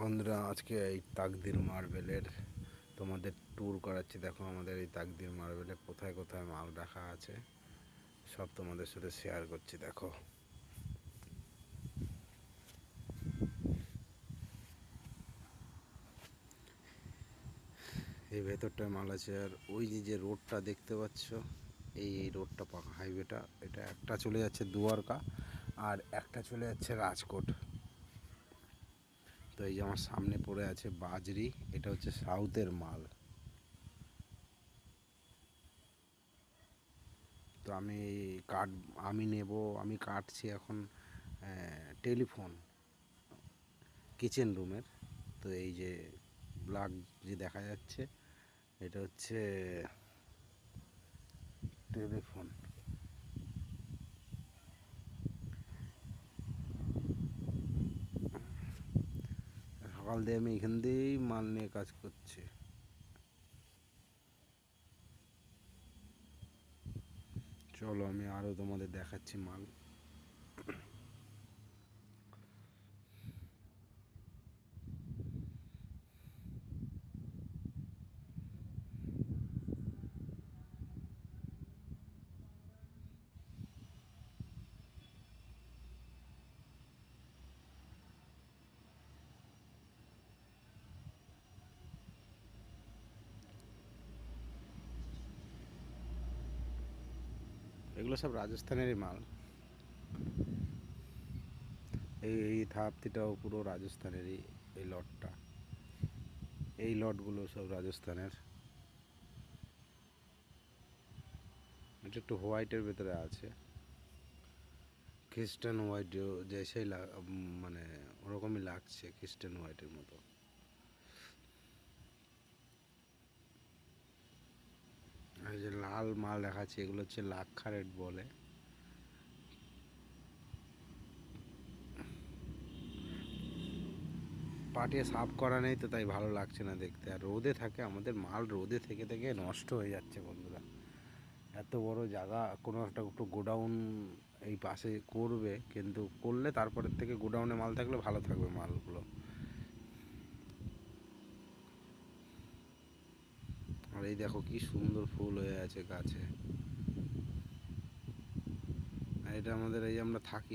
বন্ধুরা, আজকে এই তাকদির মার্বেলের তোমাদের ট্যুর করাচ্ছি। দেখো আমাদের এই তাকদির মার্বেলে কোথায় কোথায় মাল রাখা আছে সব তোমাদের সাথে শেয়ার করছি। দেখো এই ভেতরটায় মাল আছে। আর ওই যে রোডটা দেখতে পাচ্ছ, এই রোডটা পাকা হাইওয়েটা, এটা একটা চলে যাচ্ছে দুয়ারকা আর একটা চলে যাচ্ছে রাজকোট। তো এই যে আমার সামনে পড়ে আছে বাজরি, এটা হচ্ছে সাউথের মাল। তো আমি নেব, আমি কাটছি এখন টেলিফোন কিচেন রুমের। তো এই যে ব্লাগ যে দেখা যাচ্ছে, এটা হচ্ছে টেলিফোন। সকাল দিয়ে আমি এখান দিয়েই মাল নিয়ে কাজ করছি। চলো আমি আরও তোমাদের দেখাচ্ছি মাল। এগুলো সব রাজস্থানেরই মাল। এই থাপতিটাও পুরো রাজস্থানেরই। এই লটটা, এই লটগুলো সব রাজস্থানের। এটা একটু হোয়াইটের ভেতরে আছে, খ্রিস্টান হোয়াইট যে সেই মানে ওরকমই লাগছে, খ্রিস্টান হোয়াইটের মতো। এই যে লাল মাল দেখাচ্ছে, এগুলো হচ্ছে লাক্ষা রেড বলে। পাটিয়ে সাফ করা নেই তো তাই ভালো লাগছে না দেখতে। আর রোদে থাকে, আমাদের মাল রোদে থেকে থেকে নষ্ট হয়ে যাচ্ছে বন্ধুরা। এত বড় জায়গা, কোনো একটা একটু গোডাউন এই পাশে করবে, কিন্তু করলে তারপরের থেকে গোডাউনে মাল থাকলে ভালো থাকবে মালগুলো। আর এই দেখো কি সুন্দর ফুল হয়ে আছে গাছে। আর এটা আমাদের, এই আমরা থাকি